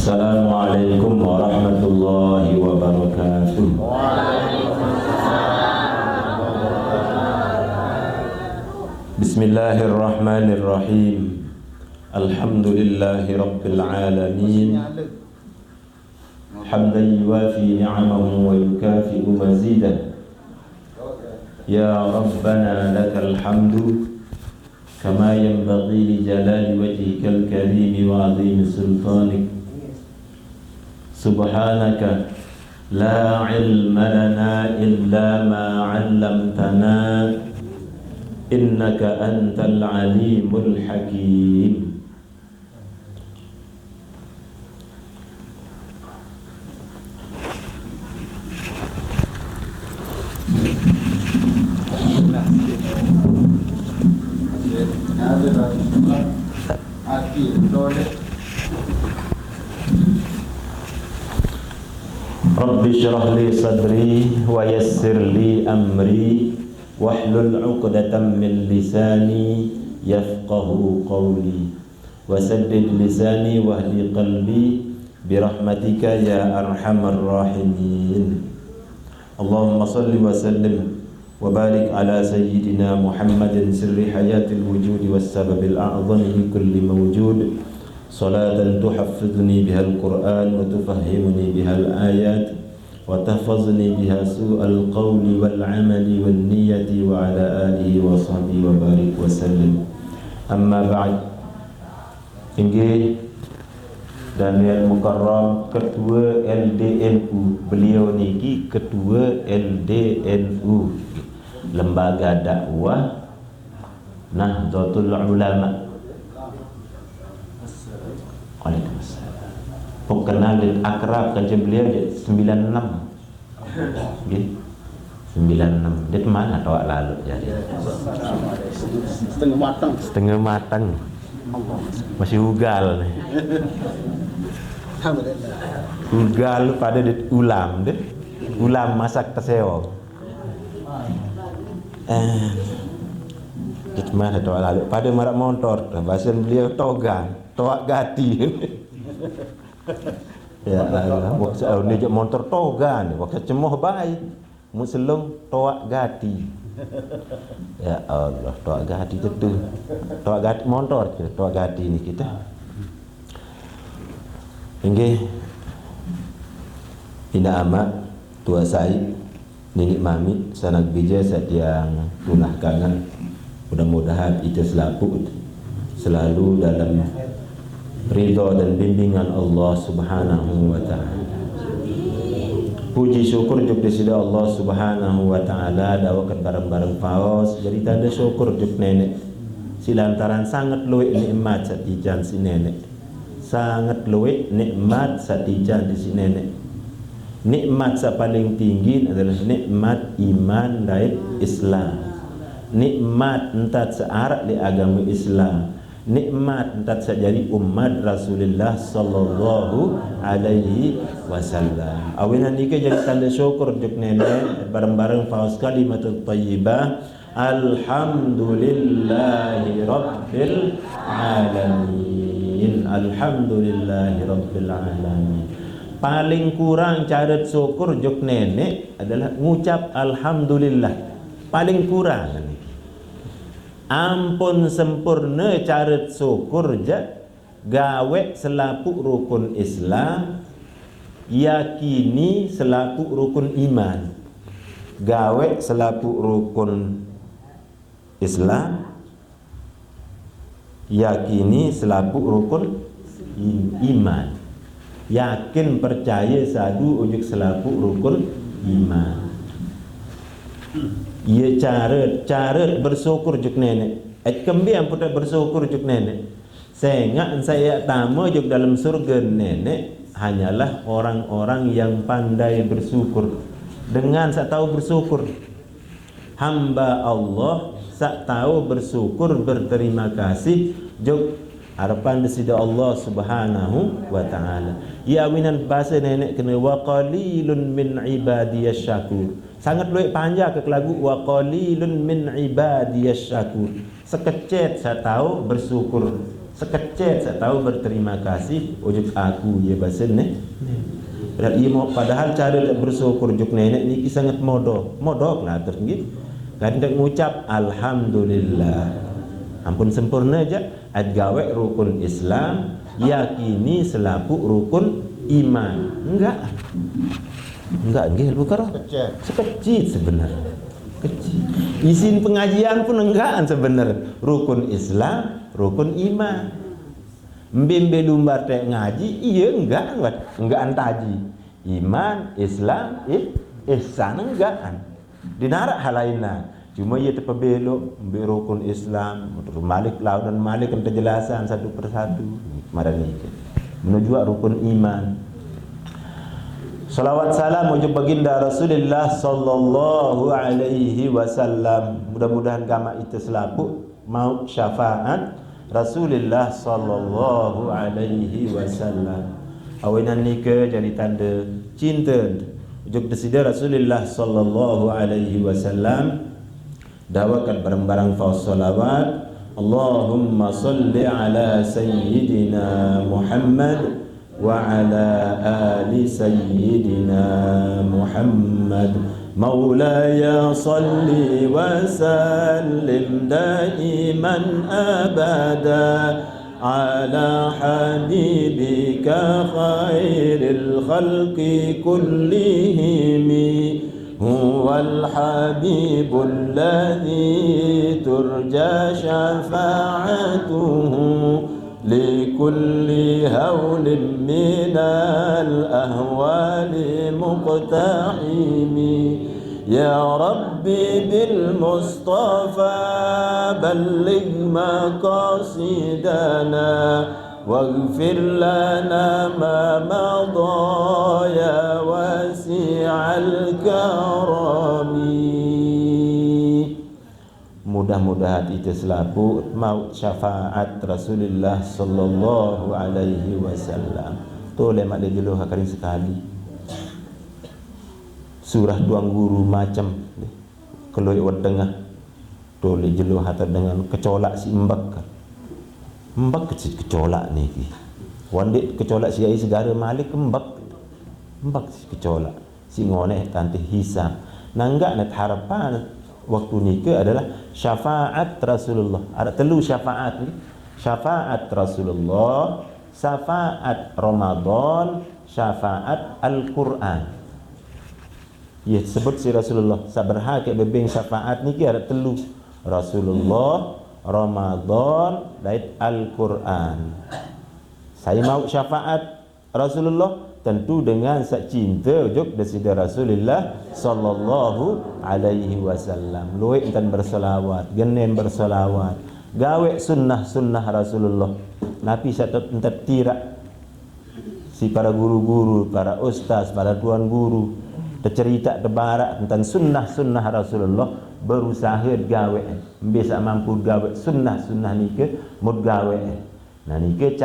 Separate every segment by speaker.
Speaker 1: Assalamualaikum warahmatullahi wabarakatuh. Bismillahirrahmanirrahim. Alhamdulillahi rabbil alamin. Hamdan yuwafi ni'amahu wa yukafi'u mazidah. Ya Rabbana lakal hamdu kama yanbaghi li jalali wajhikal karim wa 'azimi sultanik. Subhanaka la ilma lana illa ma 'allamtana innaka antal alimul hakim. Rabbi syrah li sadri wa yassir li amri wahlul 'uqdatam min lisani yafqahu qawli wa saddid lisani wahdi qalbi birahmatika ya arhamar rahimin. Allahumma salli wa sallim wa barik ala sayyidina Muhammadin sirri hayatil wujudi was sababil a'zami li kulli mawjud. Salatan tuhaffidhni bihal Qur'an wa tufahhimuni bihal ayat wa tahfazni biha su'al qawli wal amali wal niyati wa ala alihi wa sahbihi wa barik wa sallim. Amma ba'd. Tinggi Daniel Mukarram, Ketua LDNU. Beliau niki Ketua LDNU, Lembaga Dakwah Nahdlatul Ulama. Waalaikumsalam. Kenal dan akrab kerja beliau 96. Nggih. 96. Dia mana tawak lalu jadi. Setengah matang. Masih ugal. Ugal pada dit ulam deh. Ulam masak tersewa. Dit mana tawak lalu pada marak motor. Bahasa beliau togan. Toak gati. Ya Allah, waktu ni je motor togan, waktu cemoh baik. Muselung toak gati. Ya Allah, toak gati tu. Toak gati motor je, toak gati ni kita. Nggih. Ina amat tua Said, nenek mami, sanak bija setiang tunah kangen. Mudah-mudahan itu selalu dalam ridha dan bimbingan Allah Subhanahu wa taala. Puji syukur juk disida Allah Subhanahu wa taala dawakan bareng-bareng paus. Jadi tanda syukur juk nenek. Silantaran sangat luwih nikmat satijan si nenek. Sangat luwih nikmat satijan di si nenek. Nikmat sa paling tinggi adalah nikmat iman dan Islam. Nikmat entat searak di agama Islam. Nikmat entat sajadi umat Rasulullah sallallahu alaihi wasallam. Awinan ika jadi tanda syukur juk nenek bareng-bareng faus kalimatut thayyibah. Alhamdulillahi rabbil alamin. Alhamdulillahi rabbil alamin. Paling kurang cara syukur juk nenek adalah ngucap alhamdulillah. Paling kurang. Ampun sempurna cara syukur je gawe selapuk rukun Islam, yakini selapuk rukun iman. Gawe selapuk rukun Islam, yakini selapuk rukun iman. Yakin percaya sadu ujuk selapuk rukun iman. Ia cara bersyukur juk nenek. Kembiang pun bersyukur juk nenek. Saya tamu juk dalam surga nenek hanyalah orang-orang yang pandai bersyukur. Dengan sak tahu bersyukur. Hamba Allah sak tahu bersyukur, berterima kasih juk harapan disida Allah Subhanahu wa taala. Ya winan bahasa nenek kena wa qalilun min ibadiyasy syakur. Sangat luwih panjang ke lagu wa qalilun min ibadiyasy syakur. Sekecet saya tahu bersyukur. sekecil saya tahu berterima kasih ujuk aku ya bahasa ni. Padahal cara dia bersyukur ujuk nenek ni sangat modok lah terus kan dia mengucap alhamdulillah. Ampun sempurna aja gawe rukun Islam yakini selaku rukun iman. Enggak nggih bukan sekecil sebenarnya. Kecil. Izin pengajian pun enggan sebenarnya. Rukun Islam, rukun iman. Mbembe lumbar tek ngaji, iya enggak antaji. Iman, Islam, ihsan enggan. Dinarak hal lainnya. Cuma ia terpebelok rukun Islam, Malik lawan dan Malik kan penjelasan satu persatu. Kemarin ini menuju rukun iman. Salawat salam wujud baginda Rasulullah sallallahu alaihi wasallam. Mudah-mudahan kama itu selaku mau syafaat Rasulullah sallallahu alaihi wasallam. Awinan nikah jadi tanda cinta. Wujud desida Rasulullah sallallahu alaihi wasallam. Dawakan barang-barang faus salawat. Allahumma salli ala sayyidina Muhammad وعلى آل سيدنا محمد مولاي صل وسلم دائما أبدا على حبيبك خير الخلق كلهم هو الحبيب الذي ترجى شفاعته لكل هول من الأهوال مقتحم يا ربي بالمصطفى بلغ مقاصدنا واغفر لنا ما مضى يا واسع الكرم. Mudah-mudahan itu selaku mau syafaat Rasulullah sallallahu alaihi wasallam. Toleh mak jeluh hakarin sekali. Surah duang guru macam keloi wadengah. Toleh jeluh hata dengan kecolak si embak. Embak kecil kecolak ni ki. Wandik kecolak si ai segara Malik embak. Embak si kecolak. Si ngoneh tanti hisab. Nanggak net harapan waktu nikah adalah syafaat Rasulullah. Ada telu syafaat ni. Syafaat Rasulullah, syafaat Ramadan, syafaat Al-Quran. Ya sebut si Rasulullah sabarha ke bebeng syafaat ni ada telu. Rasulullah, Ramadan, dan Al-Quran. Saya mau syafaat Rasulullah tentu dengan cinta ujuk desida Rasulullah sallallahu alaihi wasallam. Luik dan berselawat, genen berselawat, gawe sunnah Rasulullah. Nabi satu entar tirak si para guru-guru, para ustaz, para tuan guru tercerita tebarak tentang sunnah Rasulullah, berusaha gawe bisa mampu gawe sunnah ni ke mud gawe. Nah ni ke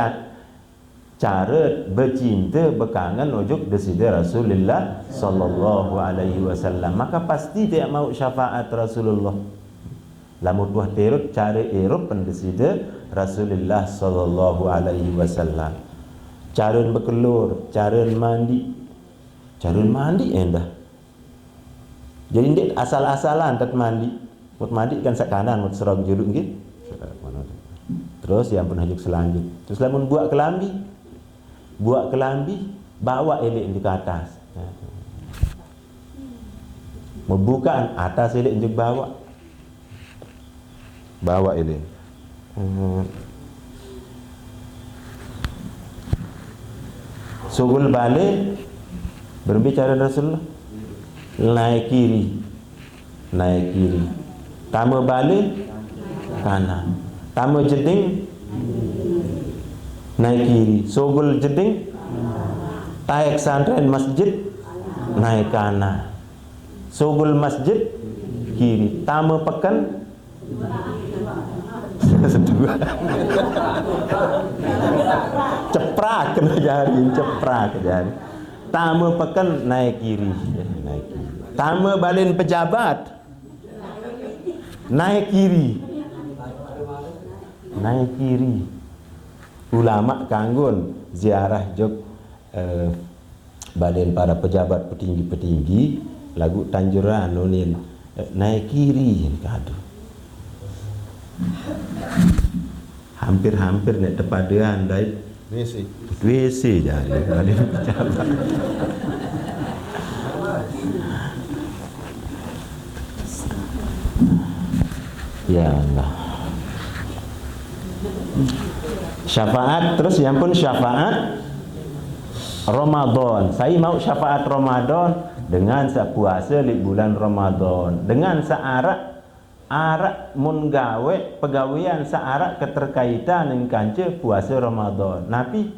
Speaker 1: cara bercinta berkangen ujuk desida Rasulullah sallallahu alaihi wasallam. Maka pasti dia mau syafaat Rasulullah. Lamun tuah terut cara erup pendesida Rasulullah sallallahu alaihi wasallam. Cara berkelur, cara mandi. Cara mandi endah. Jadi ndik asal-asalan tak mandi. Mut mandi kan sak kanan, mut serong juruk nggih. Terus yang pun hajuk selanjut. Terus lamun buat kelambi bawa elek di ke atas. Membukaan atas elek untuk bawa elek. Sugul balik berbicara Rasulullah naik kiri. Tama balik kanan. Tama jeding naik kiri. Sogul jeding taik santren masjid naik kanan. Sogul masjid kiri. Tama pekan sedua. Ceprak kena jari. Tama pekan naik kiri. Tama balin pejabat naik kiri. ulama kanggun ziarah jog badan para pejabat petinggi-petinggi lagu Tanjuran nunin naik kiri kadu hampir-hampir nek tepadean dari WC jadi kali pejabat ya Allah. Syafaat, terus yang pun syafaat Ramadan. Saya mau syafaat Ramadan dengan sepuasa di bulan Ramadan, dengan searak mun gawe pegawean searak keterkaitan dengan kanca puasa Ramadan. Nabi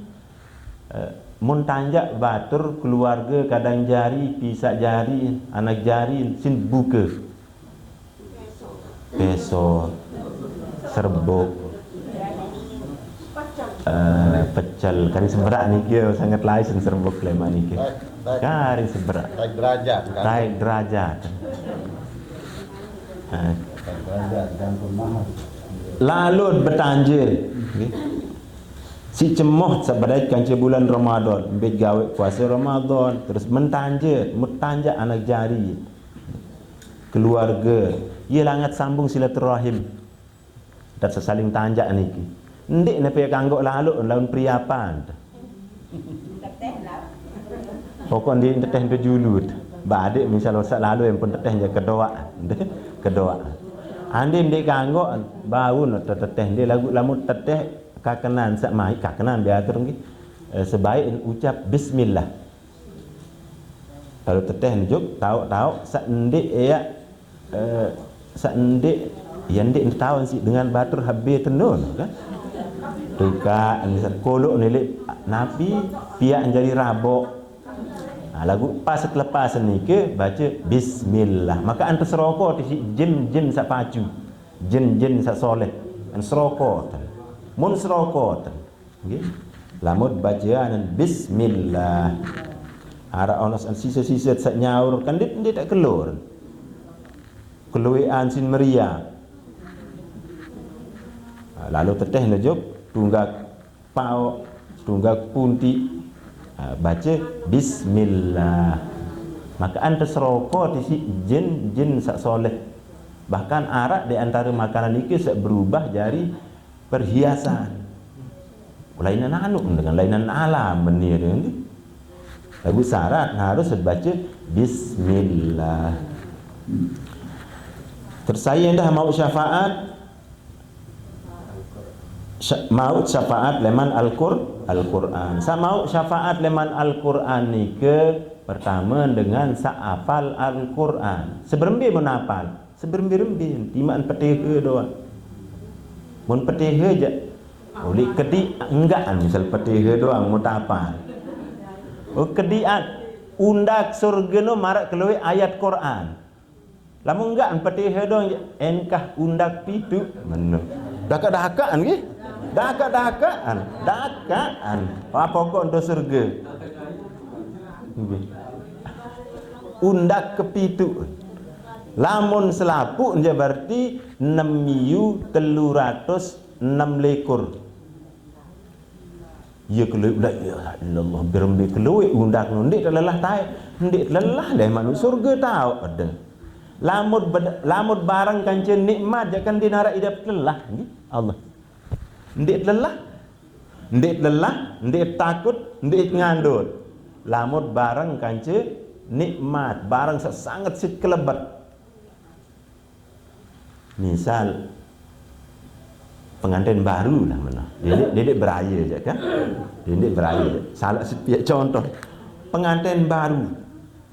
Speaker 1: mun tanjak batur keluarga kadang jari, pisak jari, anak jari sin buka. Besok serbuk pecel kari seberak niki sangat lain sen serbuk lema niki kari seberak naik derajat lalu bertanjir si cemoh sebagai kanca bulan Ramadan ambit gawe puasa Ramadan terus mentanjir anak jari keluarga ia langat sambung silaturahim dan sesaling tanjak niki ndik nepe kanggo lalu laun priapan pokok ndi teteh ndu julut badik misal sak lalu yang pun teteh je kedoa andi ndik kanggo bau teteh ndik lagu lamun teteh kakenan sak mai kakenan diatur nggih sebaik ucap bismillah kalau teteh njuk tahu sak ndik ya sak ndik yang ndik tahu sih dengan batur habis tenun kan tuka kolok nilik nabi pihak jadi rabok lagu pas lepas ni ke baca bismillah maka antar serokok si jin sak pacu jin sak soleh an serokok mun serokok nggih lamun bacaan bismillah ara onos an sisa-sisa sak nyaur kan dia tak kelur keluian sin meriah lalu teteh njuk tunggak pau tunggak punti baca bismillah maka anta serokok di si jin sak soleh bahkan arak di antara makanan itu sak berubah jadi perhiasan lainan anu dengan lainan alam benih ini lagu syarat harus baca bismillah terus saya dah mau syafaat syafaat leman Al-Quran. Saya mau syafaat leman Al-Quran ni ke pertama dengan sa'afal Al-Quran. Seberembi menapal, seberembi-rembi, timaan petihe doang. Mun petihe je, boleh kedi enggan misal petihe doang mutapal. Oh kedian undak surga no marak keluar ayat Quran. Lamun enggan petihe doang engkah undak pitu menuk. Dakat-dakaan ke? Dakat-dakaan apa kok untuk surga undak kepitu lamun selapuk je berarti 6.306 lekor ya keluar la ilaha illallah berembi keluar undak nundik lelah tai ndik lelah dah manusia surga tahu ada lamut barang kancen nikmat jangan dinara idap lelah Allah ndik lelah ndik takut ndik ngandut lamut barang kancen nikmat barang sangat sekelebat misal pengantin baru lah mana dedek beraya je kan dedek beraya salah sepiak contoh pengantin baru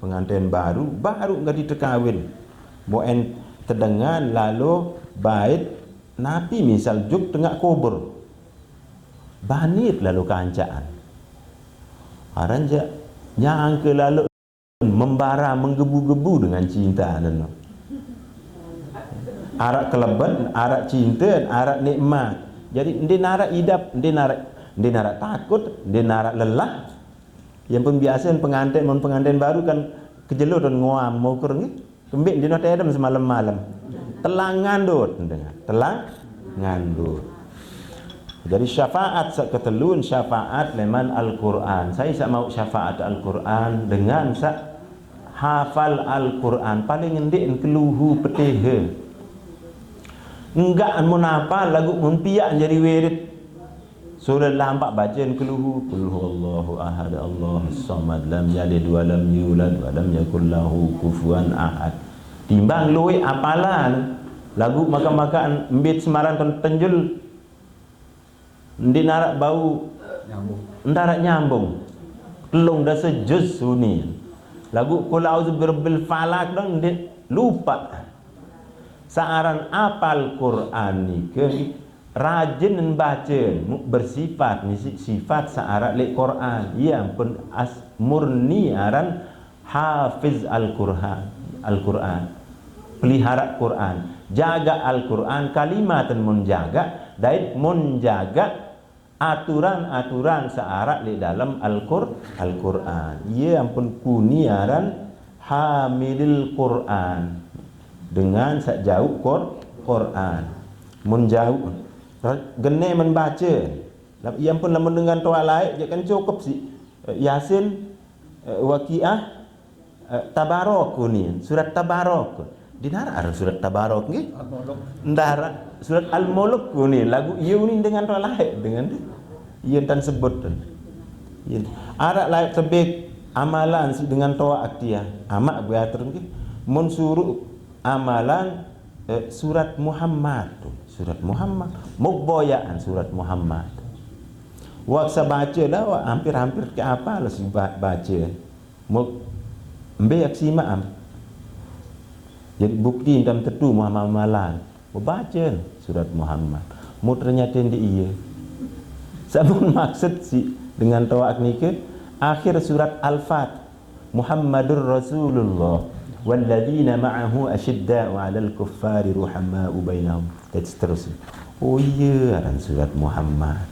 Speaker 1: enggak ditekawin moen tedengan lalu bait napi misal juk tengah kubur banit lalu kancaan aranja nyang ke lalu membara menggebu-gebu dengan cinta dan arak kelebat arak cinta arak nikmat jadi dia narak idap dia narak takut dia narak lelah yang pun biasa pengantin baru kan kejelur dan nguam mau kurang kembik dia nak tedem semalam-malam telang ngandut Jadi syafaat ketelun syafaat leman Al-Quran. Saya sak mau syafaat Al-Quran dengan sak hafal Al-Quran paling ngendik keluhu petehe. Enggak mun apa lagu mun piak jadi wirid. Surah lampak bacaan keluhu Allahu ahad Allahus samad lam yalid wa lam yulad wa lam yakul lahu kufuwan ahad. Timbang luwe apalan lagu makan-makan embit semaran tenjul ndi narak bau nyambung. Ndarak nyambung. Telung dah sejus suni. Lagu qul a'udzu birabbil falaq dong lupa. Saaran apal Quran nike rajin baca bersifat ni sifat saarat lek Quran. Ya pun murni aran hafiz Al-Quran. Pelihara Quran. Jaga Al-Quran kalimatan menjaga dait menjaga aturan-aturan saarat di dalam Al-Quran. Ia ampun kuniaran hamilil Quran dengan sejauh Quran menjauh gene membaca. Ia ampun lamun dengan toa lain dia kan cukup sih Yasin, Waqiah, Tabarok ni surat Tabarok. Dinara ada surat Tabarok nggih? Ndara surat Al-Mulk ni lagu ieu ni dengan toa lain dengan ieu tan sebut. Ieu ara lain sebik amalan dengan toa aktiah. Amak beater nggih. Mun suruh amalan surat Muhammad. Surat Muhammad. Mukboyaan surat Muhammad. Waksa baca dah hampir-hampir ke apa lah baca. Muk mbeak simak. Jadi bukti dalam tentu Muhammad malan. Baca surat Muhammad. Mu ternyata di iya. Sabun maksud si dengan tawak nike akhir surat Al-Fat. Muhammadur Rasulullah walladzina ma'ahu asyidda'u 'alal kuffari ruhama'u bainahum. Dan seterusnya. Oh iya aran surat Muhammad.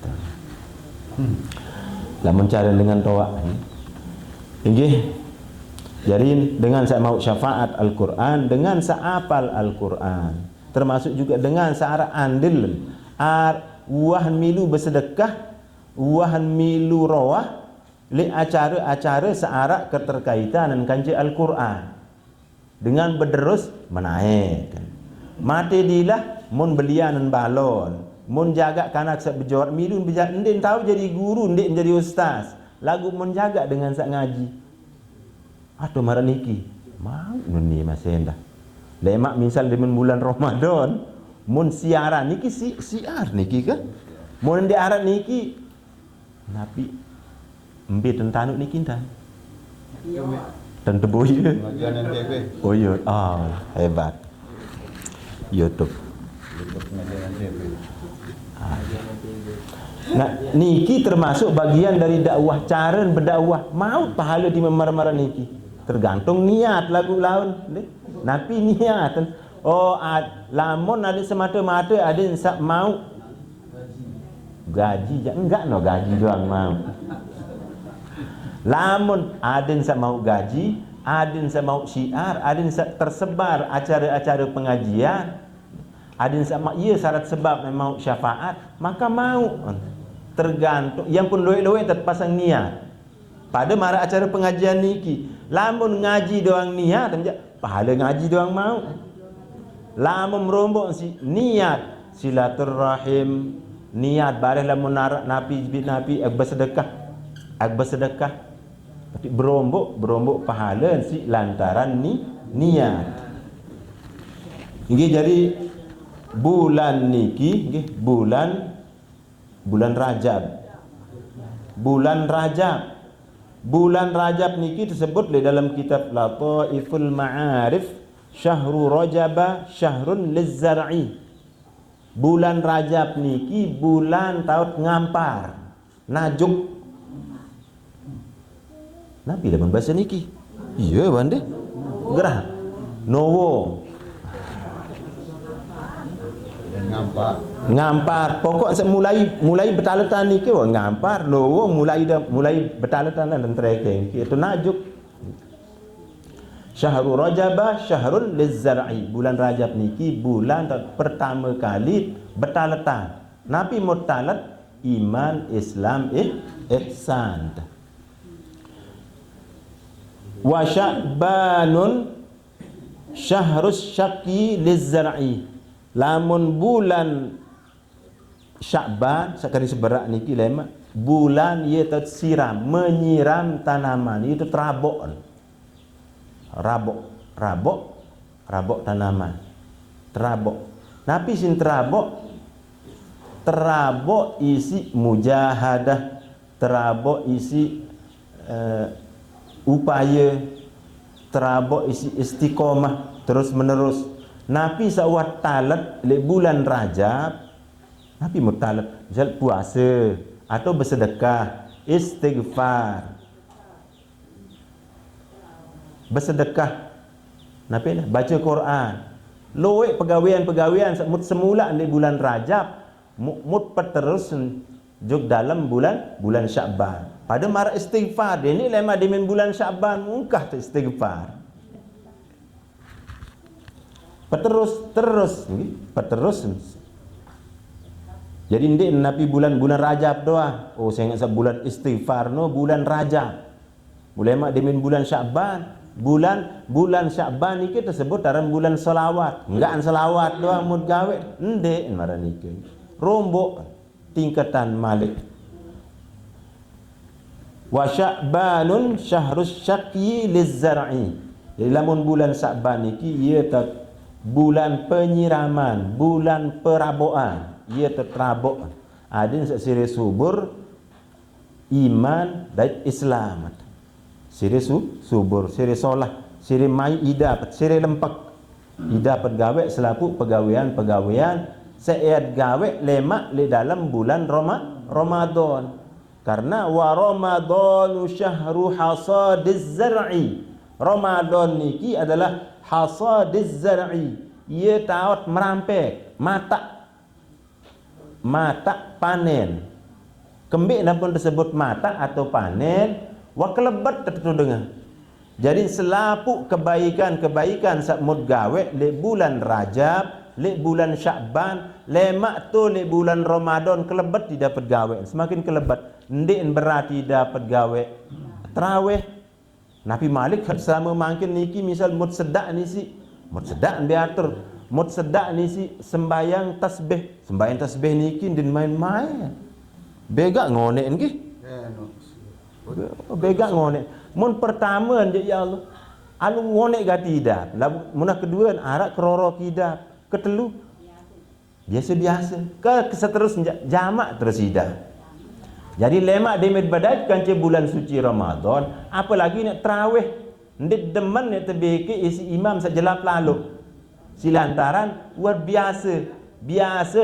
Speaker 1: Lamun cara dengan tawak nggih. Jadi dengan saya mau syafaat Al-Quran, dengan saya apal Al-Quran, termasuk juga dengan searah andil, wahan milu bersedekah, wahan milu rawah, li acara-acara searah keterkaitan dengan kanji Al-Quran, dengan berderus menaik. Mati dilah mun belian balon, mun jaga kanak sak berjawab milu berjaga, ndin tahu jadi guru, ndin jadi ustaz, lagu mun jaga dengan sak ngaji. Atau marah niki mau ni masih endah lemak misal di bulan Ramadan mun siaran niki siar niki kan mun di arat niki nabi embe tentanu niki dan dan teboy oh iya hebat YouTube nah niki termasuk bagian dari dakwah cara berdakwah mau pahala di memar-mar niki tergantung niat lagu laun napi niat lamun ada semata-mata ada yang mau gaji enggak no gaji doang mau lamun ada yang mau gaji ada yang mau syiar ada yang tersebar acara-acara pengajian ada yang iya syarat sebab memang syafaat maka mau tergantung yang pun luwe-luwe terpasang niat pada mara acara pengajian niki lamun ngaji doang niat pahala ngaji doang mau lamun merombok si niat silaturrahim niat bareh lamun narak napi bersedekah tapi berombok pahala si lantaran niat nggih. Jadi bulan niki nggih bulan Rajab niki disebut di dalam kitab Lataiful Ma'arif Syahrul Rajab syahrun lizzar'i. Bulan Rajab niki bulan taut ngampar najuk nabi dalam bahasa niki iya bande gerah nowo ngampar pokok mulai betaletan niki ngampar lowo mulai betaletan dan treke itu najuk. Syahrul Rajab syahrul lizzar'i. Bulan Rajab niki bulan pertama kali betaletan. Nabi mutalat iman, Islam, ihsan. Wa Sya'banun syahrus syaqi lizzar'i. Lamun bulan Sya'ban sekali seberak niki lema bulan ia siram, menyiram tanaman, itu terabok. Rabok tanaman. Terabok. Napi sin terabok isi mujahadah, terabok isi upaya, terabok isi istiqomah terus menerus. Napi sawat talat le bulan Rajab, napi mutalat misal puasa atau bersedekah, istighfar, bersedekah, napi baca Quran, loek pegawaian semula di bulan Rajab, mut terus juk dalam bulan Sya'ban. Pada mara istighfar dia ni lema di bulan Sya'ban mungkah tu istighfar. Terus. Jadi ndik nabi bulan Rajab doa. Oh saya ingat bulan istighfar no bulan Rajab. Ulama di bulan Sya'ban. Bulan Sya'ban ni kita sebut dalam bulan selawat. Enggak selawat doang mud gawe. Ndik marah niki. Rombok tingkatan malik. Wa Sya'banun syahrus syaqi lizzar'i. Jadi lamun bulan Sya'ban niki ia bulan penyiraman, bulan perabokan. Ia terabok. Adin siri subur iman dan Islam. Siri subur, siri solah, siri mai idapat, siri lempak. Idapat gawe selaku pegawaian seed gawe lemak di dalam bulan Ramadan. Karena wa Ramadanu syahru hasadiz zar'i. Ramadan niki adalah hasadiz zar'i. Ia taat merampek, mata panen. Kembik pun disebut mata atau panen, wa kelebat tertentu dengan. Jadi selapu kebaikan sakmud gawe le bulan Rajab, le bulan Sya'ban, lemak tu le bulan Ramadan kelebat didapat gawe. Semakin kelebat, ndik berarti dapat gawe tarawih. Nabi Malik selama makin niki misal mud sedak ni si mud sedak diatur. Mud sedak ni si sembayang tasbih niki din main-main. Begak ngonek niki. Begak ngonek. Mun pertama je ya Allah. Alu ngonek gati hidap. Mun kedua arak keroro hidap. Ketelu biasa. Ke seterusnya jamak terus hidap. Jadi lemak demit badai kanci bulan suci Ramadan, apalagi nak tarawih. Ndik demen nak terbeke isi imam sajelap lalu. Silantaran luar biasa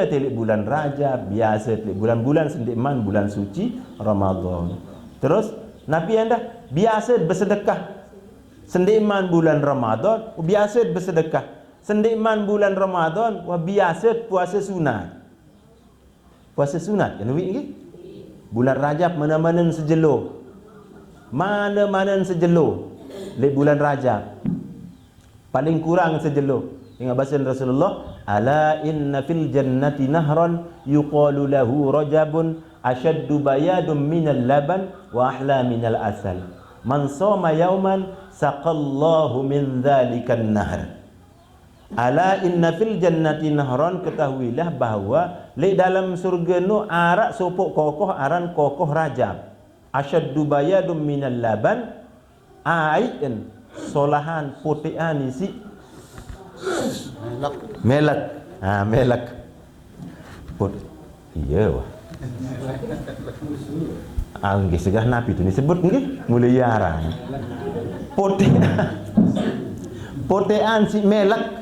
Speaker 1: telik bulan Rajab, biasa telik bulan-bulan sendiman bulan suci Ramadan. Terus Nabi anda biasa bersedekah. Sendiman bulan Ramadan, biasa bersedekah. Sendiman bulan Ramadan, biasa puasa sunat. Puasa sunat kan ni? Bulan Rajab mana-mana sejelo. Mana-mana sejelo. Lek bulan Rajab. Paling kurang sejelo. Ingat bahasa Rasulullah, ala inna fil jannati nahran yuqalu lahu rajabun ashaddu bayadun minal laban wa ahla minal asal. Man shoma yawman saqallahu min dzalikan nahr. Ala inna fil jannati nahran, ketahuilah bahawa di dalam surga nu arak sopok kokoh aran kokoh Rajab. Ashaddu bayadun minal laban, aitan solahan putihan isi melak. Melak. Iya wah. Angge segah nabi tu disebut nggih mulai aran. Potean si melak.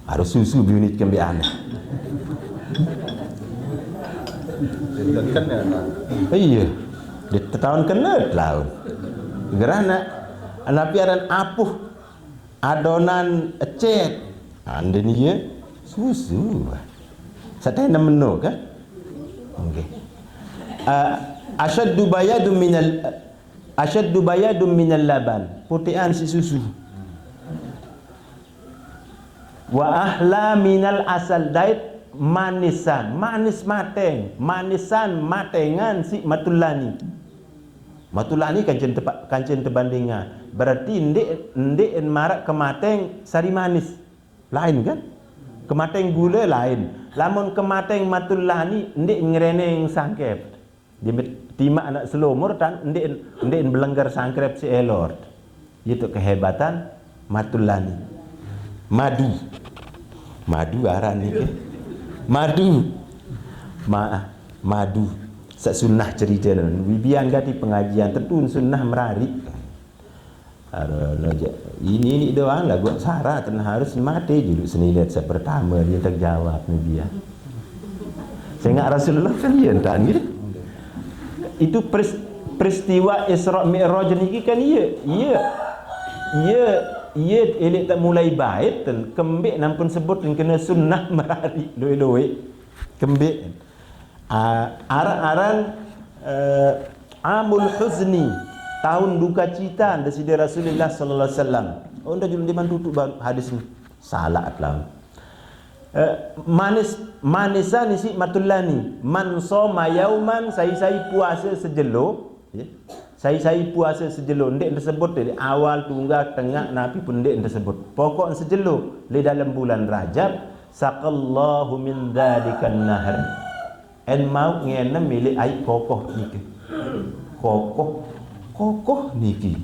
Speaker 1: Harus susu unit kembian. Iya. Di tahun kena laut. Gerana napi aran apuh adonan ecet. Anda ni ya susu. Satena menu kan? Okey. Ashaddu bayadun minal laban. Putihan si susu. Wa ahla minal asal, dait manis manisan matengan si matulani kancen terbandingan berarti ndek marak kemateng sari manis lain kan, kemateng gula lain, lamun kemateng matulani ndek ngereneng sangkep timak anak selumur tan ndek belenggar sangkep si elor. Itu kehebatan matulani. Madu aran ni ke? Madu sunnah cerita bibian gati pengajian tertun sunnah merari. Ini doang lah gua syarat dan harus mati juduk senilat pertama dia terjawab ni dia. Saya ingat Rasulullah kan dia tak ni. Itu peristiwa Isra Mi'raj ni kan ia elok tak mulai baik dan kembik nampun sebut dan kena sunnah merari loi kembik aran amul huzni tahun duka cita dari Rasulullah sallallahu alaihi wasallam. Onda julun diman tutup hadis ni salah atlam manisan isi matulani man soma yauman sai puasa sejelo ya. Saya puasa sejelo ndek tersebut dari awal tunggal tengah nabi pun ndek tersebut pokok sejelo di dalam bulan Rajab saqallahu min dzalikan nahr en mau ngene milik ai kokoh niki kokoh niki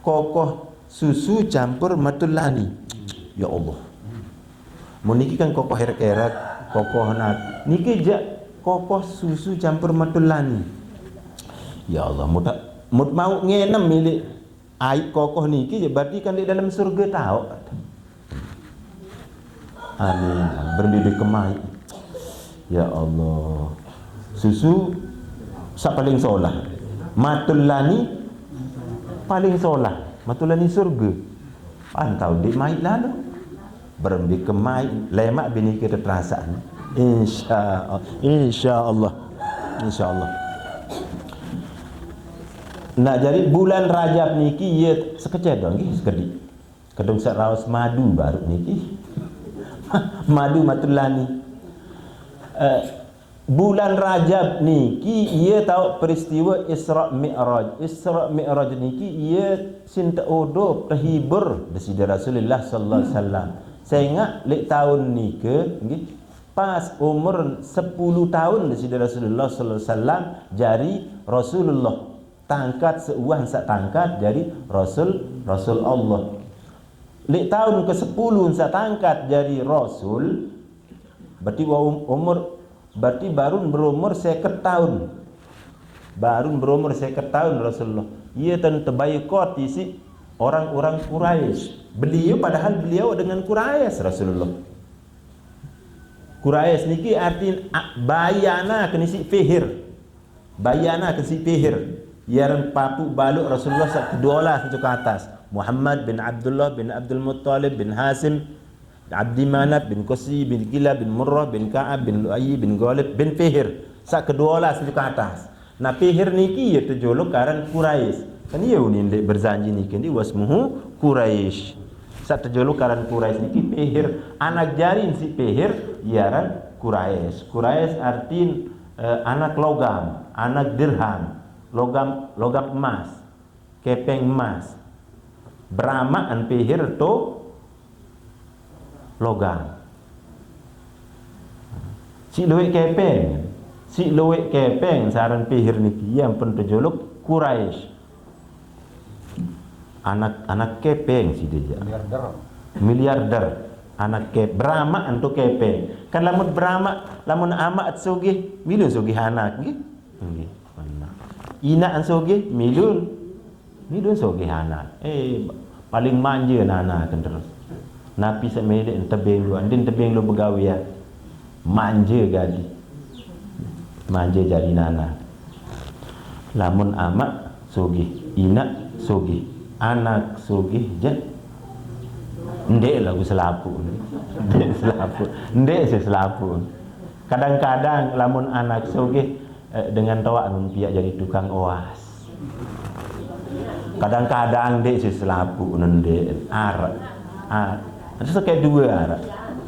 Speaker 1: kokoh susu campur matulani ya Allah mun niki kan kokoh herak-herak kokoh niki kokoh susu campur matulani. Ya Allah, mau ngenem milik air kokoh niki je berarti kan di dalam surga tahu. Amin. Berdiri kemai. Ya Allah. Susu sak paling solah. Matulani paling solah. Matulani surga. Pantau di mai lalu. Berembi kemai lemak bini kita perasaan. Insyaallah. Nak jadi bulan Rajab niki ia sekecil dong nggih sekedik. Kadung sak raos madu baru niki. Madu matulani. Bulan Rajab niki ia tahu peristiwa Isra Mi'raj. Isra Mi'raj niki ia sinta odo terhibur dari Rasulullah sallallahu alaihi wasallam. Saya ingat lek tahun niki nggih pas umur 10 tahun dari Rasulullah sallallahu alaihi wasallam jari Rasulullah tangkat seuah sak tangkat jadi Rasul Allah. Lek tahun ke-10 sak tangkat jadi Rasul berarti berarti baru berumur 50 tahun. Baru berumur 50 tahun Rasulullah. Ia terbayakot isi orang-orang Quraisy. Padahal beliau dengan Quraisy Rasulullah. Quraisy niki arti bayana kenisi fihir. Bayana kenisi fihir. Yang papu baluk Rasulullah sak kedualah ke atas. Muhammad bin Abdullah bin Abdul Muttalib bin Hasim Abdi Manaf bin Qusay bin Kilab bin Murrah bin Ka'ab bin Lu'ay bin Ghalib bin Fihir sak kedualah ke atas. Nah Fihir niki ya terjolok karan Quraisy. Kan ia ni ndek berjanji niki di wasmuhu Quraisy. Sak terjolok karan Quraisy niki Fihir anak jarin si Fihir yaran Quraisy. Quraisy artin anak logam, anak dirham. Logam emas, kepeng emas, Brahma an Fihir to logam. Si luwek kepeng saran Fihir niki yang pun terjolok Quraisy. Anak kepeng si dia. Miliarder. Anak Brahma an to kepeng. Kan lamun Brahma, lamun amat sugih, milu sugih anak nggih. Nggih. Ina an sogeh milun sogeh anak paling manja anak kan terus napi semede tebeng lu andin tebeng lu begawe ya manja gadi manja jadi anak lamun amak sogeh ina sogeh anak sogeh je ndek lagu selapu ndek selapu kadang-kadang lamun anak sogeh dengan tawa nun pihak jadi tukang oas. Kadang-kadang dek si selapu nun dek arak. Itu kayak dua arak.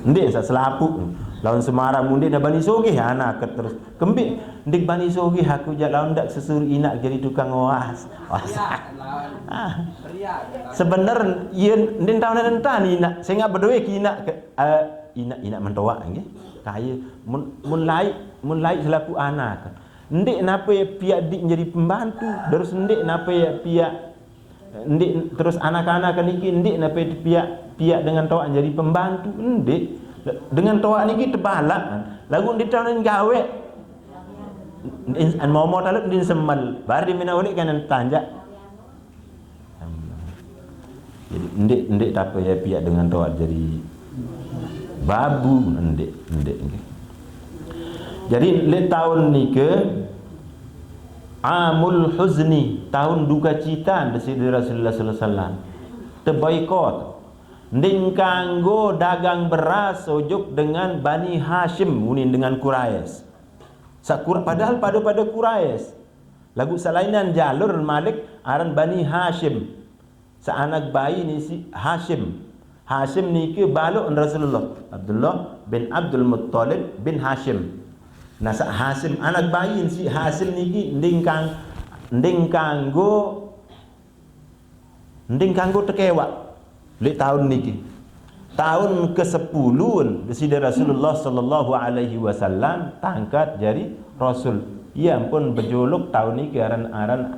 Speaker 1: Ndik sa selapuk. Lawan Semarang mundik dah bani sogih anak terus. Kembik ndik bani sogih aku jak lawan dak sesur inak jadi tukang oas. Sebenar ia ndik tahu nentan inak. Saya ngap berdoa ke inak inak mentoak nggih. Kaya mun laik selaku anak. Ndik napa ya pihak dik jadi pembantu. Terus ndik napa ya pihak ndik terus anak-anak niki ndik napa pihak dengan toak jadi pembantu. Ndik dengan toak niki tebalak lagu ndik tahun gawe an mau taluk din semal bar di mina ulik kan tanjak. Jadi ndik apa ya pihak dengan toak jadi babu ndik nggih. Jadi le tahun nike amul huzni, tahun duka cita Rasulullah sallallahu alaihi wasallam terboikot. Nding kanggo dagang beras ojuk dengan Bani Hashim munin dengan Quraisy. Padahal pada Quraisy. Lagu salainan jalur Malik aran Bani Hashim. Seanak bayi ni si Hashim. Hashim ni ke baluk Rasulullah. Abdullah bin Abdul Muttalib bin Hashim. Nah Hashim anak bayi si Hashim ni ke nding kanggo tekewak. Lek tahun niki tahun ke-10 Rasulullah sallallahu alaihi wasallam tangkat jadi rasul. Ia pun berjuluk tahun niki aran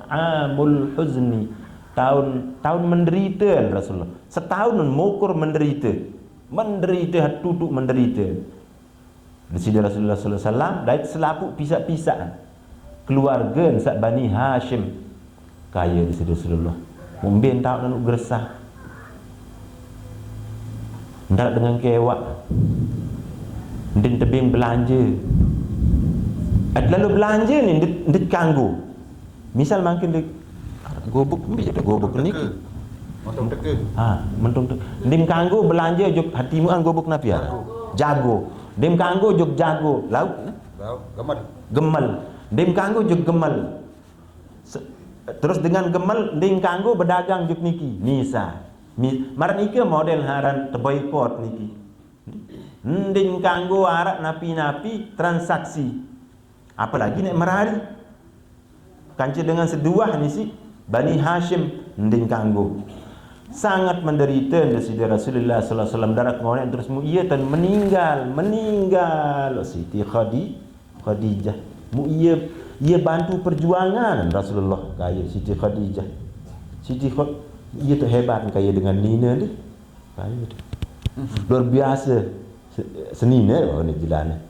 Speaker 1: amul huzni, tahun menderita Rasulullah. Setahun mengukur menderita tutuk menderita. Rasulullah sallallahu alaihi wasallam dari selapuk pisah-pisah keluarga sak Bani Hashim kaya di Rasulullah. Mungkin tahun nak gersah ndak dengan kewak ndin tebing belanja lalu belanja ni ndik kanggo misal makin dik gobok ambil je gobok ni mentong teke mentong teke ndim kanggo belanja juk hatimu an gobok napi jago ndim kanggo juk jago lauk gemal ndim kanggo juk gemal terus dengan gemal ndim kanggo berdagang juk niki misal mar niki model haran terboikot niki. Nding kanggo arak napi-napi transaksi. Apalagi nek merari. Kanci dengan seduah ni si Bani Hashim nding kanggo. Sangat menderita Rasulullah sallallahu alaihi wasallam darah kemudian terus ia tan meninggal Siti Khadijah. Ia bantu perjuangan Rasulullah kaya Siti Khadijah. Ia tu hebat kaya dengan Nina ni. Kaya tu. Luar biasa. Senina ni jalan.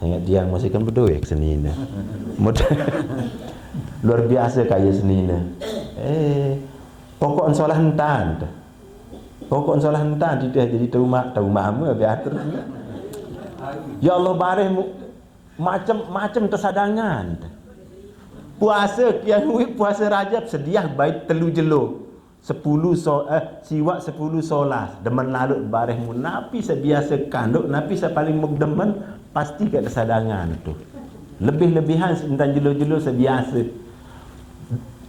Speaker 1: Ingat dia masih kan berdoa ke senina. Luar biasa kaya senina. Pokok solah hentan. Pokok solah hentan tidak jadi tahu mama biar terus. Ya Allah bareh macam tersadangan. Puasa puasa Rajab sediah baik telu jelo. 10 siwak 10 solas demen lalut bareh mu napi sebiasa kanduk napi paling mugdemen pasti ke kesadangan tu lebih-lebihan entan jelo-jelo sebiasa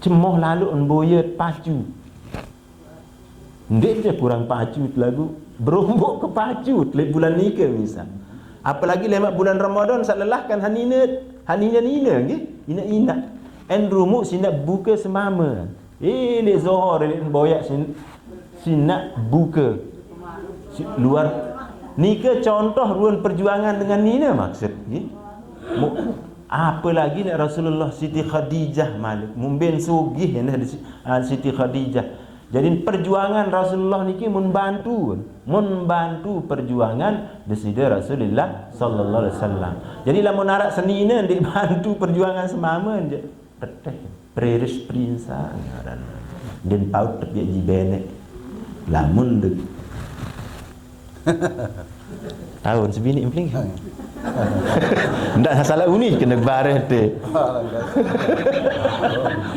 Speaker 1: cemoh lalu boyet pacu ndik je kurang pacu lagu berombok ke pacu lek bulan ni ke misal apalagi lemak bulan Ramadan salelahkan hanina nggih ina en rumuk sina buka semama ni Zohor ni boyak nak buka luar ni ke contoh ruang perjuangan dengan Nina maksud ni apa lagi nak Rasulullah Siti Khadijah Malik mumben sugih Siti Khadijah jadi perjuangan Rasulullah niki membantu perjuangan desida Rasulullah sallallahu alaihi wasallam jadi lamun arak senina ndik bantu perjuangan semama je peteh Preris prinsa ngaran den paut tepiak jibenek lamun dek tahun sebini impling ndak salah uni kena bareh te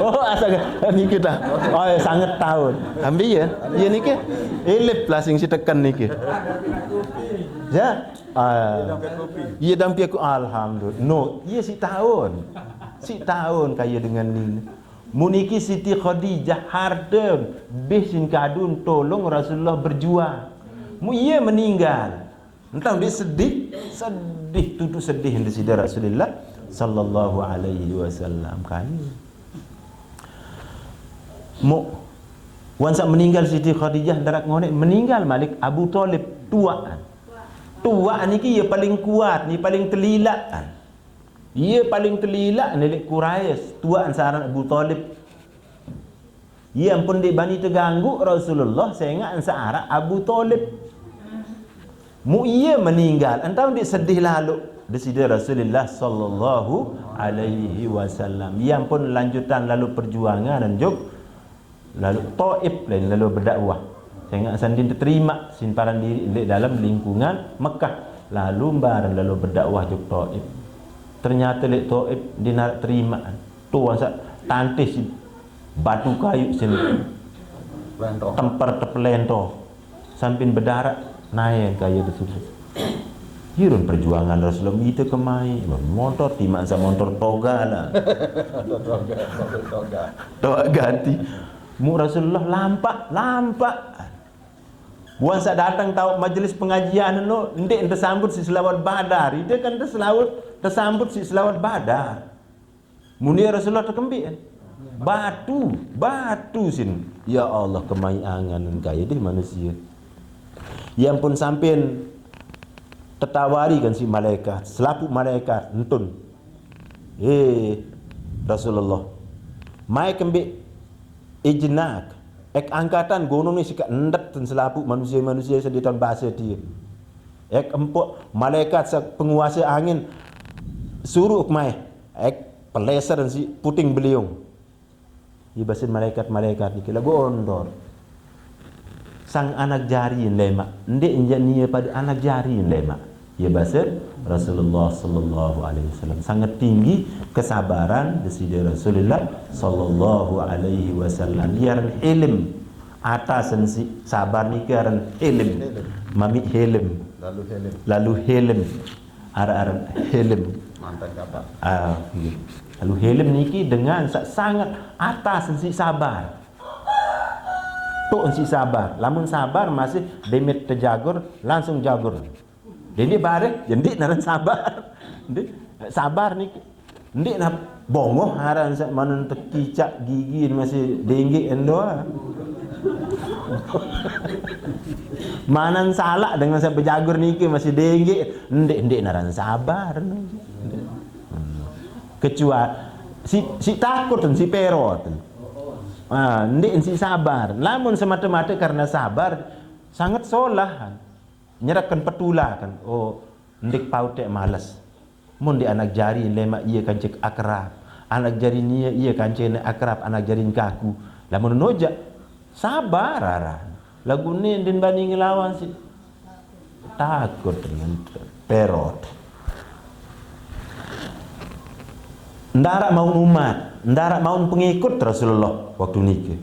Speaker 1: oh asal ni kita sangat tahun ambil ya ni ke elep lasing si tekan ni ke ya ia dampia ku alhamdulillah no ia si tahun kaya dengan ni muniki Siti Khadijah harta besin kadun tolong Rasulullah berjuang ia meninggal Entah dia sedih tutu sedih di sida Rasulullah sallallahu alaihi wasallam kan. Wan sak meninggal Siti Khadijah darat ngonek meninggal Malik Abu Talib tua niki ia paling kuat ni paling telilak ia paling telilak ni Quraisy tua ansaran Abu Talib ia pun di bani terganggu Rasulullah saya ingat ansara Abu Talib ia meninggal entah dia sedih lalu desida Rasulullah sallallahu alaihi wasallam yang pun lanjutan lalu perjuangan dan lalu Taif lalu berdakwah. Saya ingat sandin terima simparan diri dalam lingkungan Mekah. Lalu barang lalu berdakwah juk Taif. Ternyata lek Taif dia terima. Tu masa tantis batu kayu sini. Tempar tepelento. Samping berdarah naik kayu tersebut. Hirun perjuangan Rasulullah itu kemai motor timak sa motor toga lah. Toga ganti. Rasulullah lampak. Buan sak datang tahu majlis pengajian no, ndek tersambut si selawat Badar. Dia kan tersambut si selawat Badar. Muni Rasulullah terkembik. Batu sin. Ya Allah kemai angan kaya deh manusia. Yang pun sampein tertawari kan si malaikat, selaput malaikat entun. Rasulullah. Mai kembik ijnak angkatan gunung ni sikat endet dan selaput manusia-manusia seditan bahasa dia empuk malaikat penguasa angin suruh mai peleser dan si puting beliung ibasin malaikat ni kila gondor sang anak jari lema ndek njania pada anak jari lema ya bahasa Rasulullah sallallahu alaihi wasallam sangat tinggi kesabaran desida Rasulullah sallallahu alaihi wasallam yang hilm atas si sabar ni kan hilm mami hilm lalu hilm ara hilm mantan kapal lalu hilm niki dengan sangat atas si sabar tu si sabar lamun sabar masih demit terjagur langsung jagur. Jadi bareng, jadi naran sabar. Sabar ni, ndik nak bongoh haran sak manon tekicak gigi masih denggi endoa. Manan salah dengan saya berjagur niki masih denggi, ndik naran sabar. Kecuali si takut dan si perot. Ndik si sabar. Lamun semata-mata karena sabar sangat solah. Nyerahkan petula kan ndik pautek malas mun di anak jari lema ia kancik akrab anak jari nia ia kancik akrab anak jari kaku lamun noja sabar aran lagu ni din bani ngelawan si takut dengan perot ndara mau umat ndara mau pengikut Rasulullah waktu niki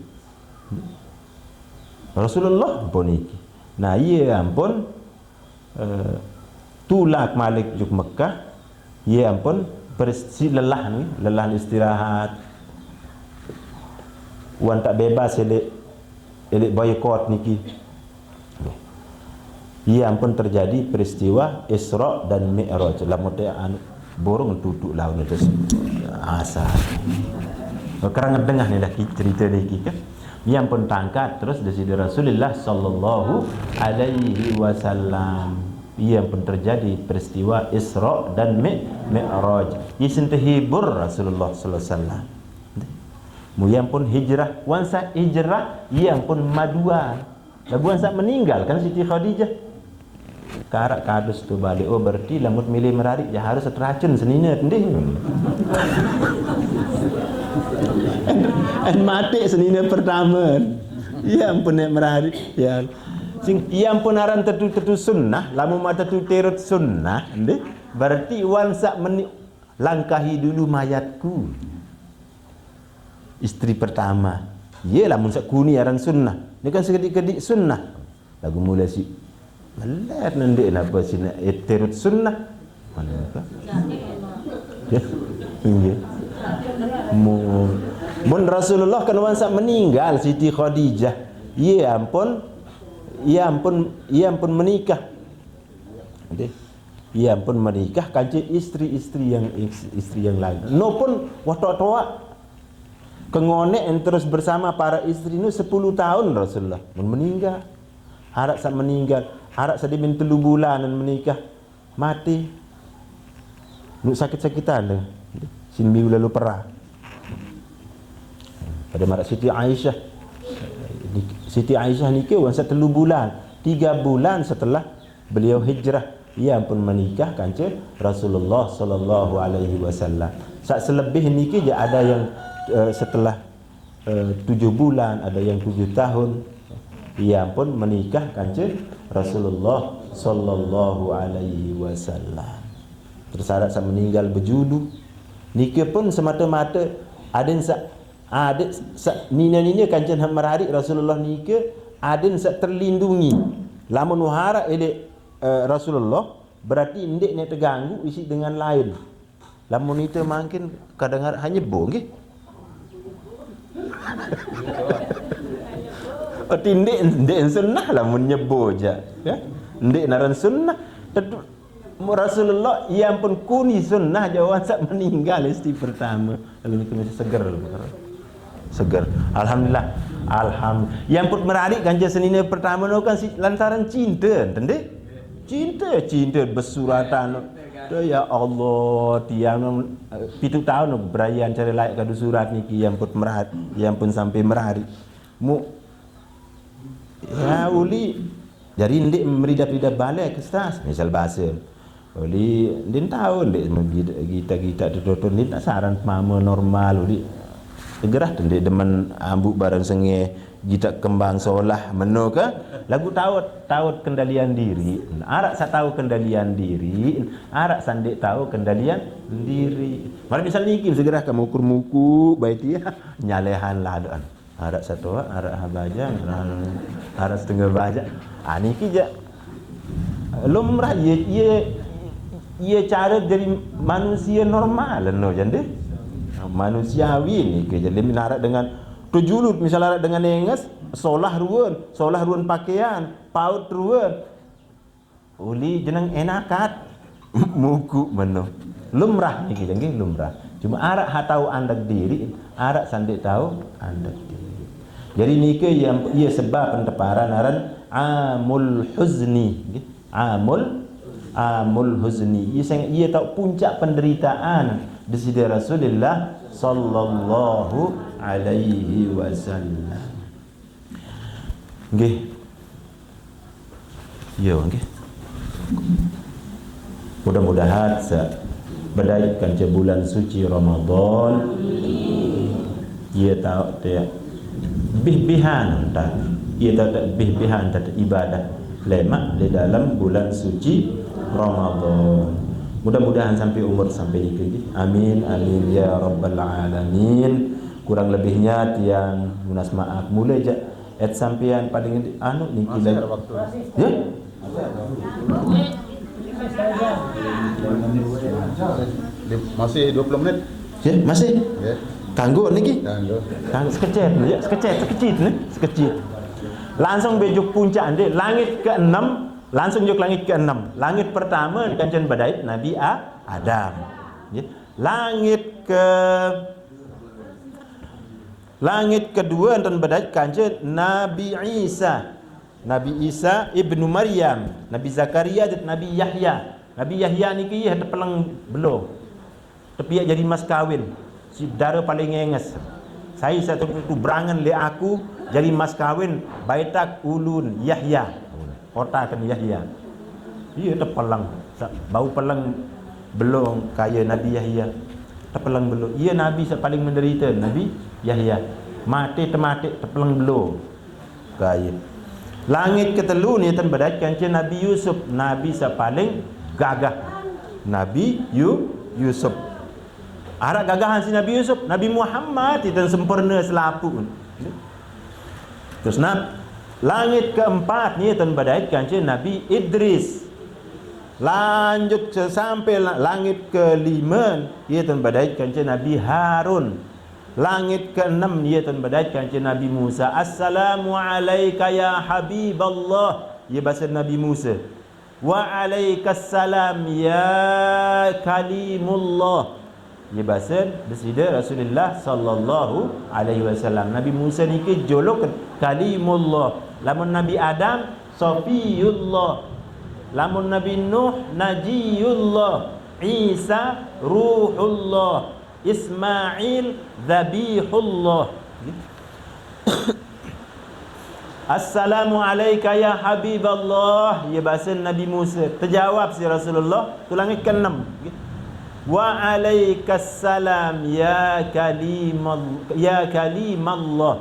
Speaker 1: Rasulullah pun niki nah iya ampun tulak Malik juk Mekah ya ampun lelah istirahat wan tak bebas elek boykot niki ya ampun terjadi peristiwa Isra dan Mi'raj lamun borong duduk lawan itu asal kerang dengah ni dah cerita niki kan yang pun tangkat terus dari Rasulullah sallallahu alaihi wasallam yang pun terjadi peristiwa Isra dan Mi'raj isin terhibur Rasulullah sallallahu alaihi wasallam yang pun hijrah wansa hijrah yang pun maduan lagu wansa meninggal kan Siti Khadijah karak kadus tu balik berarti lamut milih merarik ya harus teracun senina ndih mati senina pertama ya ampun nek merarik ya sing ya ampun aran tetu sunnah lamun mata tu terut sunnah ndih berarti wansa langkahi dulu mayatku istri pertama ya lamun sak kuni aran sunnah ni kan sekedik-kedik sunnah lagu mula si melet nanti napa sini terut sunnah mana apa ya mun Rasulullah kan wansa meninggal Siti Khadijah ya ampun menikah Okey. Ia pun menikah kanci isteri yang lain. No pun watok-tok kengonek yang terus bersama para isteri nu 10 tahun Rasulullah meninggal. Harap saat meninggal, harap saat dimin 3 bulan dan menikah mati. Nu sakit-sakitan dah. Sin minggu lalu perah. Pada marak Siti Aisyah. Siti Aisyah nikah masa 3 bulan. 3 bulan setelah beliau hijrah, ia pun menikah kanca Rasulullah sallallahu alaihi wasallam. Saat selebih nikah je ada yang setelah 7 bulan, ada yang 7 tahun. Ia pun menikah kanca Rasulullah sallallahu alaihi wasallam. Terus saat meninggal berjulu. Nikah pun semata-mata ada nina-nina kanca Hammarari Rasulullah nikah ada terlindungi. Lamun wahara elek Rasulullah berarti indik ni terganggu isi dengan lain. Lamun itu makin kadang-kadang hanya bohong ke? Oh indik sunnah lamun nyebo je. Ya. Indik naran sunnah. Rasulullah yang pun kuni sunnah jawan sak meninggal isteri pertama. Lalu ni kena seger. Alhamdulillah. Yang pun merarik kanca senina pertama no kan lantaran cinta, entende? Cinta bersuratan. Ya Allah, tiang 7 tahun berayan cara layak kadu surat niki yang pun merari, yang pun sampai merari. Ya uli jadi ndik merida-rida balik ke stas misal bahasa. Uli din tahu ndik kita tutur ni tak saran mama normal uli. Gerah ndik demen ambuk barang senge kita kembang solah meno ke lagu taut kendalian diri. Arak sa tahu kendalian diri, arak sandik tahu kendalian diri. Mari misal niki segera kamu ukur-muku baik dia nyalehan ladan. Arak satu, arak habaja, arak setengah baja. Niki je lumrah ia cara jadi manusia normal no jande. Manusiawi ni ke jadi minarak dengan tujulut misalnya dengan enges solah ruan pakaian paut ruan uli jeneng enakat muku meno lumrah ni ke jengke lumrah cuma arak tahu andak diri arak sandik tahu andak diri. Jadi ni ke yang ia sebab penteparan aran amul huzni amul huzni ia tahu puncak penderitaan di sisi Rasulullah sallallahu alaihi wasallam. Nggih. Yo nggih. Mudah-mudahan berdaikan ke bulan suci Ramadan ia tahu dia bih-bihan tak ia tahu bih-bihan tak ibadah lemak di dalam bulan suci Ramadan. Mudah-mudahan sampai umur sampai ini. Amin amin ya rabbal alamin. Kurang lebihnya tiang munas maaf mulai je sampean paling anu niki lagi. Ya?
Speaker 2: Masih 20 menit.
Speaker 1: Ya, masih.
Speaker 2: Ya.
Speaker 1: Kanggo niki?
Speaker 2: Kanggo
Speaker 1: sekecil ya, sekecil. Langsung bejuk puncak ndek langit ke-6. Langsung juk langit ke-6. Langit pertama kancan badai Nabi Adam. Ya. Langit kedua dan badai kancan Nabi Isa. Nabi Isa ibnu Maryam, Nabi Zakaria dan Nabi Yahya. Nabi Yahya ni ki ada pelang belum. Tepiak jadi mas kawin. Si dara paling enges. Saya satu tu berangan le aku jadi mas kawin baitak ulun Yahya. Otakan Yahya. Ia terpelang. Bau pelang belum kaya Nabi Yahya. Terpelang belum. Ia Nabi paling menderita Nabi Yahya. Mati terpelang belum kaya. Langit ketelu ni tan badaikan ke Nabi Yusuf. Nabi paling gagah. Nabi Yusuf. Arak gagahan si Nabi Yusuf. Nabi Muhammad itu sempurna selapu. Terus langit keempat ni tan badaitkan je Nabi Idris. Lanjut sampai langit kelima ia tan badaitkan je Nabi Harun. Langit keenam ia tan badaitkan je Nabi Musa. Assalamu alayka ya Habiballah. Ia bahasa Nabi Musa. Wa alaikassalam ya kalimullah. Dia bahasa bersida Rasulullah sallallahu alaihi wasallam. Nabi Musa ni ke jolok kalimullah. Lamun Nabi Adam Safiyullah. Lamun Nabi Nuh Najiyullah. Isa Ruhullah. Ismail Zabihullah. Assalamu alayka ya Habiballah. Ya bahasa Nabi Musa. Terjawab si Rasulullah. Tulangi ke-6. Wa alaikassalam ya kalimallah. Ya kalimallah.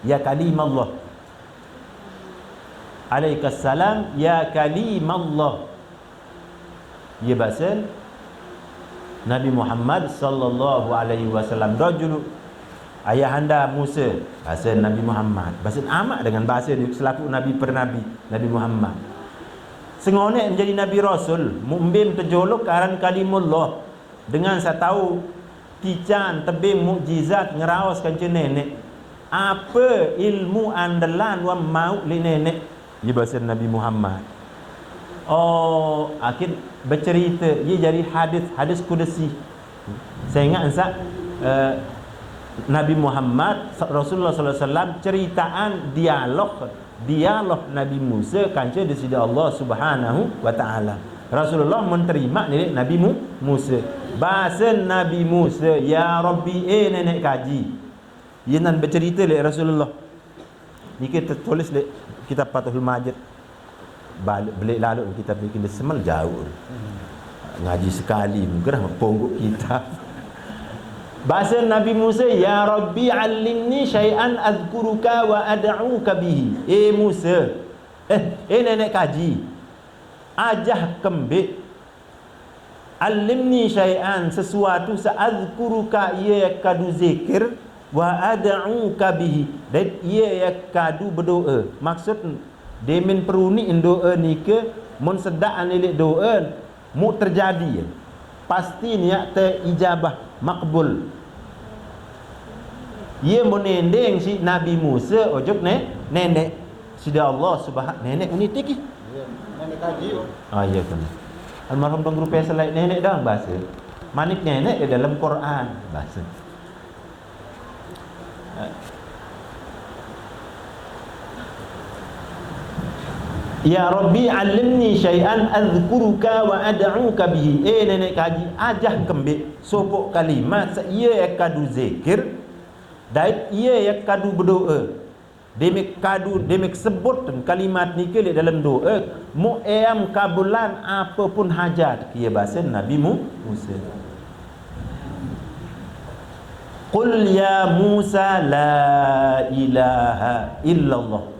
Speaker 1: Ya kalimallah. Alaikassalam ya kalimallah. Ya bahasa Nabi Muhammad sallallahu alaihi wasallam. Rajul ayahanda Musa, bahasa Nabi Muhammad. Bahasa amat dengan bahasa dia selaku Nabi pernabi Nabi Muhammad. Sengonek menjadi Nabi Rasul, mumbim terjolok karan kalimullah. Dengan saya tahu tican tebing mukjizat ngeraos kanca nenek. Apa ilmu andalan wa mau li nenek? Dia bahasa Nabi Muhammad. Oh, akhir bercerita dia jadi hadis qudsi. Saya ingat Nabi Muhammad Rasulullah sallallahu alaihi wasallam ceritaan dialog Nabi Musa kanca di sisi Allah Subhanahu wa taala. Rasulullah menerima ni Nabi Musa. Bahasa Nabi Musa, ya Rabbi nenek kaji. Ia nan bercerita le Rasulullah. Ni kita tulis le kitab Fathul Majid. Balik lalu kita bikin semal jauh. Ngaji sekali mungkin ponggok kita. Bahasa Nabi Musa, ya Rabbi allimni syai'an azkuruka wa ad'uka bihi. Musa, nenek kaji, ajah kembik, allimni syai'an sesuatu sa'azkuruka ia kadu zikir wa ad'uka bihi, dan ia kadu berdoa. Maksud demin peruni doa ni ke mun sedak anilik doa mu terjadi pasti niat terijabah makbul. Ia menendeng si Nabi Musa ojok nenek sudah Allah Subhanahu nenek uniti ki nenek kaji. Ya kan almarhum Tuan Guru Peselai nenek dah bahasa manik nenek di dalam Quran bahasa. Ya Rabbi alimni syai'an azkuruka wa ad'uka bihi. Nenek kaji ajah kembik sopok kalimat ia kadu zikir dan ia kadu berdoa. Demek sebut kalimat ni ke dalam doa mu'ayam kabulan apapun hajat. Ia bahasa Nabi Musa. Qul ya Musa la ilaha illallah.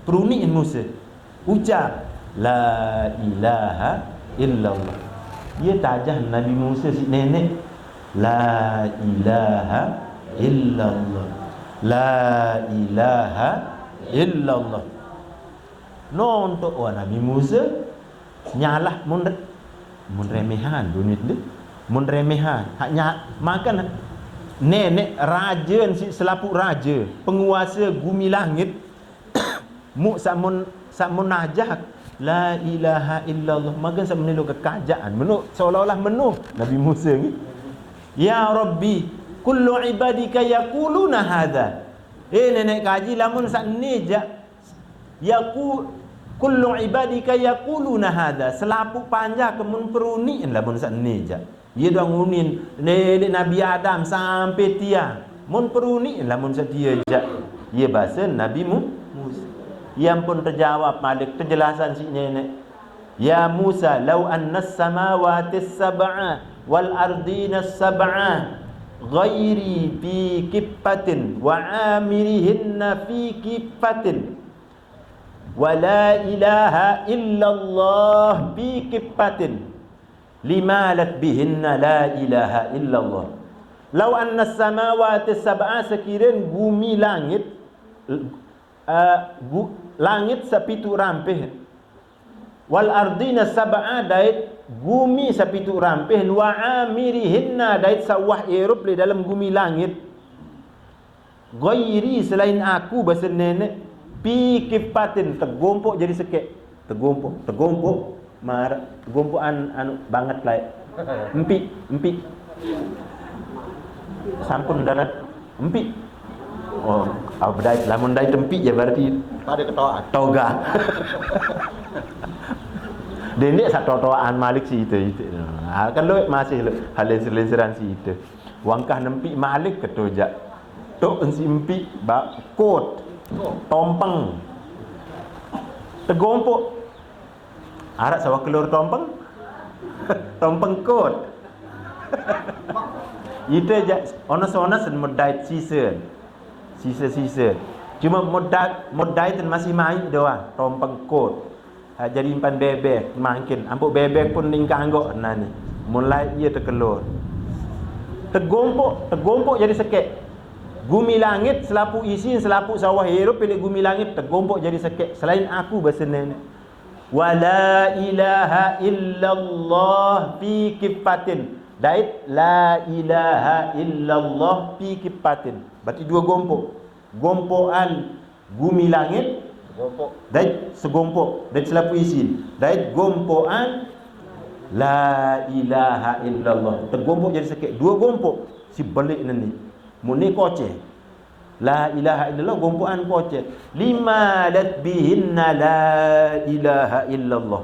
Speaker 1: Peruniin Musa ucap la ilaha illallah. Ia tajah Nabi Musa si nenek la ilaha illallah. La ilaha illallah. No untuk Nabi Musa nyalah mun remehan dunia tu. Mun remehan haknya makan nenek raja si selaput raja, penguasa bumi langit. Mu samun najah la ilaha illallah magan sa menelu kekajaan menu seolah-olah menu Nabi Musa ni. Ya Rabbi kullu ibadika yaquluna hadha. Nenek kaji lamun sak neja kullu ibadika yaquluna hadha. Selapuk panjang kemun peruni lamun sak neja. Dia dah ngunin nenek Nabi Adam sampai tiang. Mun peruni lamun sak dia jak. Ia bahasa Nabi Musa. Yang pun terjawab malik penjelasan si nenek. Ya Musa law anna as-samawati as-sab'a wal ardina as-sab'a ghairi fi kiffatin wa amirihinna fi kiffatin wa la ilaha illallah fi kiffatin limalat bihinna la ilaha illallah. Law anna as-samawati as-sab'a sekiran bumi langit langit sapitu rampih wal ardina sab'a dait bumi sapitu rampih wa amirihinna dait sawah Europe di dalam bumi langit ghairi selain aku bahasa nenek pi kifatin tergompok jadi sekek tergompok gompokan anu banget lah. Empik. Sampun darat empik. Oh, abdai lamun dai tempik je berarti
Speaker 2: pada ketoan
Speaker 1: toga. Dendek satotoan Malik si itu. Kan lu masih halin-lenseran si itu. Wangkah nempik Malik ketojak. Tok si empik kot tompeng. Tergompok. Arak sawah kelur tompeng. Tompeng kot. Itu je onos-onos modai sisa. Cuma modai ten masih main doang tompeng kot. Jadi impan bebek makin ampuk bebek pun ningkah anggok nani mulai ia terkelur tergompok jadi sekek gumi langit selapu isin selapu sawah hirup pilih gumi langit tergompok jadi sekek selain aku bahasa nenek wala ilaha illallah fi kifatin dait la ilaha illallah fi kifatin berarti dua gompokan gumi langit dait segompok dait selapu isin dait gompokan la ilaha illallah tergompok jadi sekek dua gompok si balik ni muni koce la ilaha illallah gompokan koce lima lat bihinna la ilaha illallah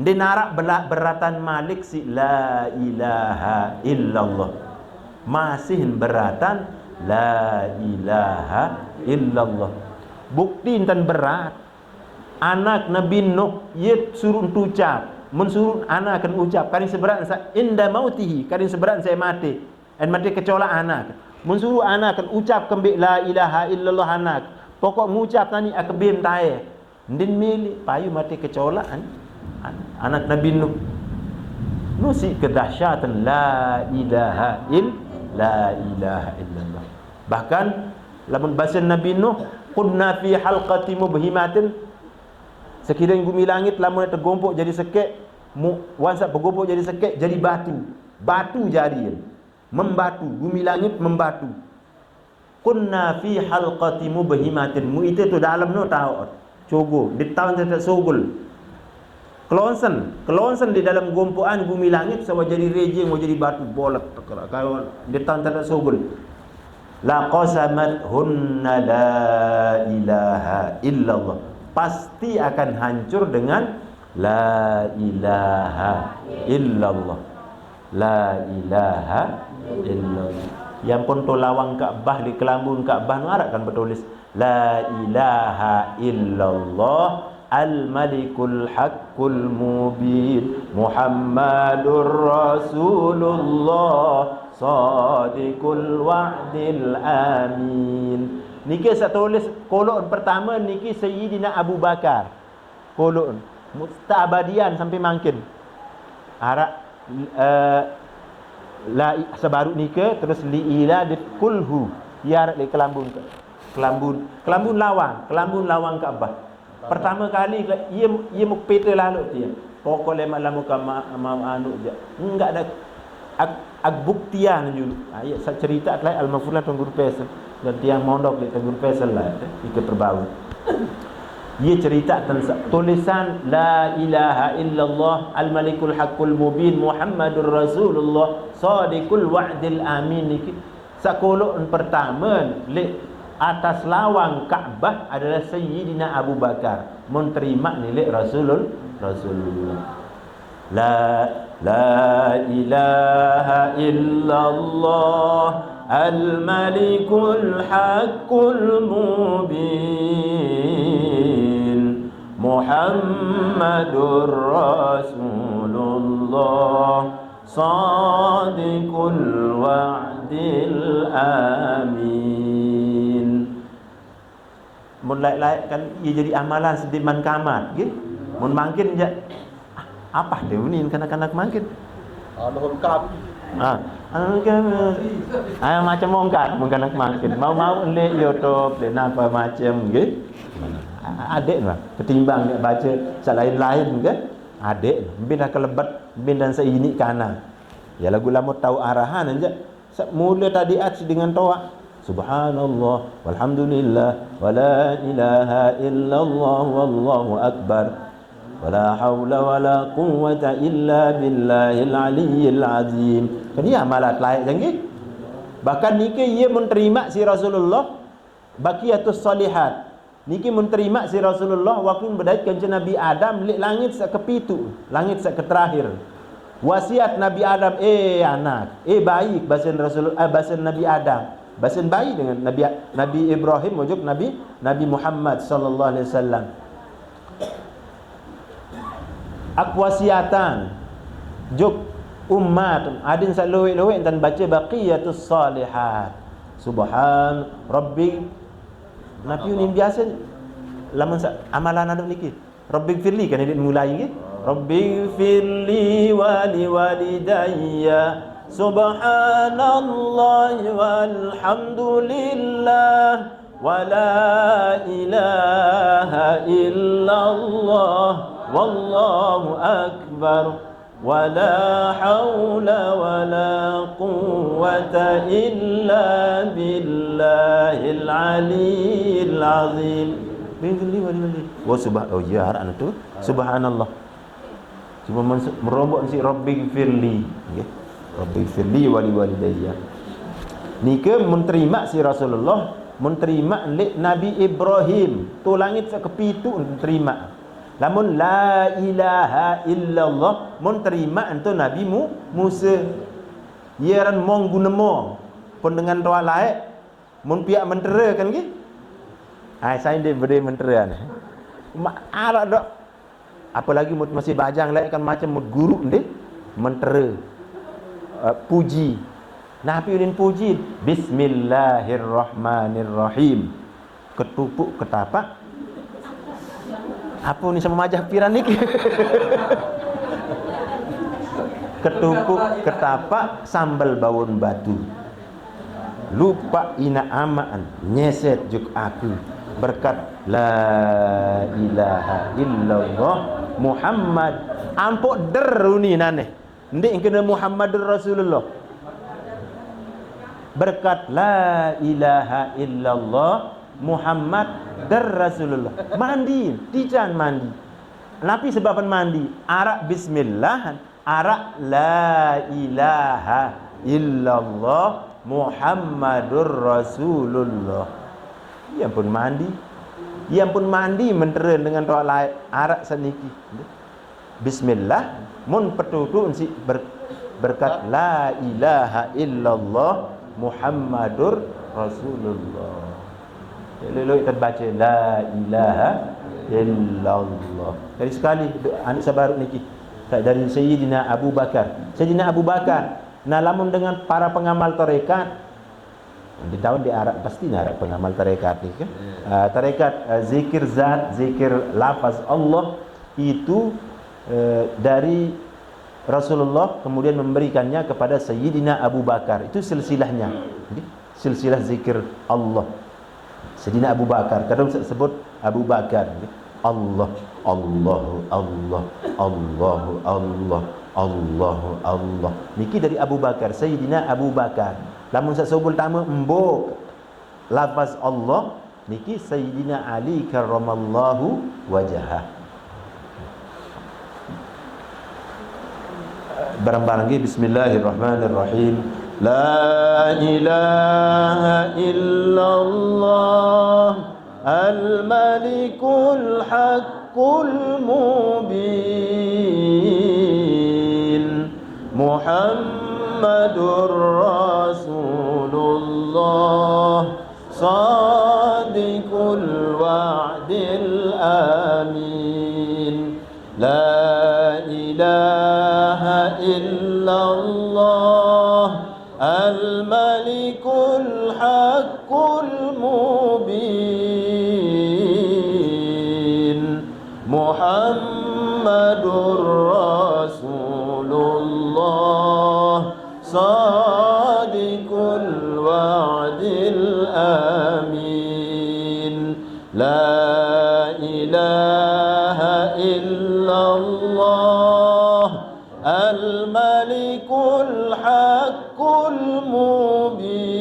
Speaker 1: ndi narak beratan Malik si la ilaha illallah masih beratan la ilaha illallah. Bukti intan berat anak Nabi Nuh ia suruh ucap mensuruh anak akan ucap karing seberat inda mautihi karing seberat saya mati kecolak anak mensuruh anak akan ucap kembali la ilaha illallah anak pokok mengucap tani akbim tae ndin milik payu mati kecolak anak Nabi Nuh nusi kedahsyatan la ilaha illallah bahkan lamun bahasa Nabi Nuh kunna fi halqati mubhimatin sekiranya bumi langit lamun tergompok jadi sekek wansa bergompok jadi sekek jadi batu jadi membatu bumi langit membatu kunna fi halqati mubhimatin mu itu tu dalam no tahu cogo di tahun tidak sogul kelonsen di dalam gompokan bumi langit sama jadi rejeng mau jadi batu bolat kalau di tahun tidak sogul la qasamat hunna la ilaha illallah pasti akan hancur dengan la ilaha illallah la ilaha illallah yang pun tu lawang Kaabah di kelambun Kaabah ngarak kan bertulis la ilaha illallah al-malikul haqqul mubin Muhammadur Rasulullah Sadiqul wa'dil amin. Niki saya tulis kolon pertama niki Sayyidina Abu Bakar. Kolon mustabadian sampai makin. Harap la sebaru nika terus li ila di kulhu. Ya di kelambun lawang Kaabah. Pertama kali ia mukpete lalu dia. Pokok lama anu je. Enggak ada buktian dulu. Ayat saya cerita adalah al-mafulah Tunggul Pesel dan tiang mondok di Tunggul Pesel lah ikut terbau. Ia cerita tentang tulisan la ilaha illallah al-malikul haqqul mubin Muhammadur Rasulullah Sadiqul wa'dil amin niki. Sakolok pertama le atas lawang Kaabah adalah Sayyidina Abu Bakar menerima nilai Rasulullah. La ilaha illallah al-malikul haqqul mubin Muhammadur Rasulullah Sadiqul wa'dil amin. Mulai kan ia jadi amalan sediman kamat gitu. Mun mangkin je apa dia ni kanak-kanak mangkin.
Speaker 2: lengkap.
Speaker 1: Macam mongkat kanak mangkin. Mau lek YouTube dan apa macam gitu. Adik lah ketimbang dia baca selain-lain ke adik bin dah kelebat bin dan seini kana. Ya lagu lama tahu arahan aja. Mula tadi dengan toa subhanallah walhamdulillah wala ilaha illallah wallahu akbar wala haula wala quwwata illa billahil aliyyil azim. Kan ia amalat layak jangan. Bahkan niki ia menerima si Rasulullah baqiyatus salihat. Niki menerima si Rasulullah waktu berdait kanjeng Nabi Adam lek langit sak kepitu, langit sak keterakhir. Wasiat Nabi Adam, anak, baik bahasa Rasul, bahasa Nabi Adam, bahasa baik dengan Nabi Ibrahim wujud Nabi Muhammad sallallahu alaihi wasallam. Akwasiatan juk umat adin saloi-loi dan baca baqiyatus salihat. Subhan rabbi Nabi ni biasa lamun amalan ada niki. Rabbi firli kan dia mulai niki. Rabbi firli wa liwalidayya subhanallahi walhamdulillah wa la ilaha illallah wallahu akbar wa la hawla wa la quwwata illa billahil aliyyil azim. Bili wali. Oh ya harap tu subhanallah. Cuma merombak si Rabbi firli, okay? Rabbi firli wali walidayya. Nika menerima si Rasulullah, menerima lek Nabi Ibrahim, tu langit sekepitu menerima. Lamun la ilaha illallah menerima antu Nabi Musa. Yeran mong guna mong pun dengan doa lain mun pihak mentera kan ke? Saya dia beri mentera ni. Arab dok. Apalagi masih bajang lain kan macam guru ni mentera puji. Nabi ulin puji bismillahirrahmanirrahim. Ketupuk ketapak. Apa ni sama majah piran ni? Ketupuk ketapak sambal bawon batu. Lupa ina amaan nyeset juk aku berkat la ilaha illallah Muhammad ampuk deruni nane ndik kena Muhammadur Rasulullah berkat la ilaha illallah Muhammad dar Rasulullah mandi tijan mandi napi sebaban mandi arak bismillah arak la ilaha illallah Muhammadur Rasulullah. Ia pun mandi mentera dengan doa lain arak saniki. Bismillah mun petutu si berkat la ilaha illallah Muhammadur Rasulullah. Lalu kita baca la ilaha illallah. Dari sekali anak sabar niki dari Sayyidina Abu Bakar. Sayyidina Abu Bakar lamun dengan para pengamal tarekat di tahun di Arab pasti Arab pengamal tarekat ni kan. Tarekat zikir zat, zikir lafaz Allah itu dari Rasulullah kemudian memberikannya kepada Sayyidina Abu Bakar. Itu silsilahnya. Silsilah zikir Allah. Sayyidina Abu Bakar. Kadang sebut Abu Bakar. Allah, Allahu Allah, Allahu Allah, Allahu Allah. Niki dari Abu Bakar, Sayyidina Abu Bakar. Lamun sebul tamu embok lafaz Allah niki Sayyidina Ali karramallahu wajhah. Barang-barang ini bismillahirrahmanirrahim. La ilaha illallah al-malikul haqqul mubin Muhammadur Rasulullah Sadiqul wa'dil amin. La ilaha illallah al-malikul haqqul mubin Muhammadur Rasulullah Sadiqul wa'dil amin. La ilaha illallah al-malikul haqqul mubin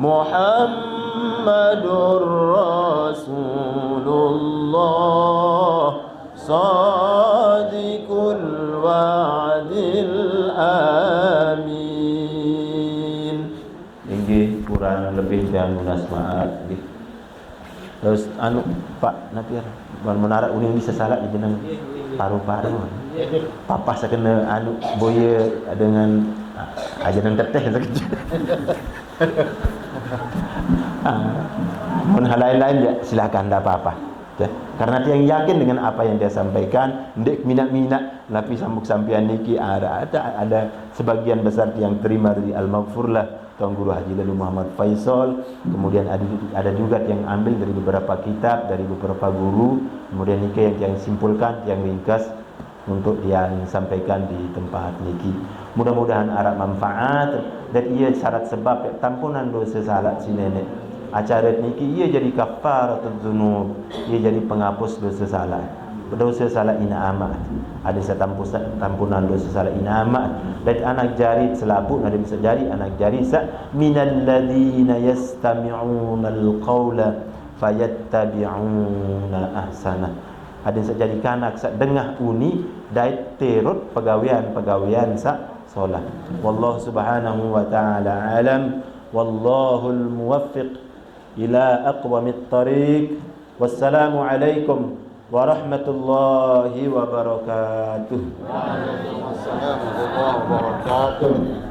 Speaker 1: Muhammadur Rasul dan munasmaat nggih. Terus anu Pak Napir menarak uning bisa salat di jeneng paru-paru. Papa sakena anu boya dengan ajaran teteh sekejap. Mun hal lain-lain ya silakan, tidak apa-apa. Ya. Karena dia yang yakin dengan apa yang dia sampaikan, ndek minat-minat tapi sambuk sampean niki ada sebagian besar yang terima dari Al-Maghfurlah Tuan Guru Haji Lalu Muhammad Faisal, kemudian ada juga yang ambil dari beberapa kitab, dari beberapa guru, kemudian niki yang simpulkan, yang ringkas untuk yang sampaikan di tempat niki. Mudah-mudahan arah manfaat dan ia syarat sebab ya, tampunan dosa salat si nenek. Acara niki ia jadi kafaratul dzunub, ia jadi penghapus dosa salat. Dosa salat ina amat. Ada tampunan dosa salat ina amat. Dan anak jari selaput ada bisa jari anak jari minal ladzina yastami'una al-qaula fayattabi'una ahsana. Ada jadi kanak dengah uni dai terut pegawaian solat. Wallahu subhanahu wa ta'ala alam. Wallahul muwaffiq ila aqwamit tariq. Wassalamu alaikum warahmatullahi wabarakatuh.
Speaker 2: Waalaikumsalam warahmatullahi wabarakatuh.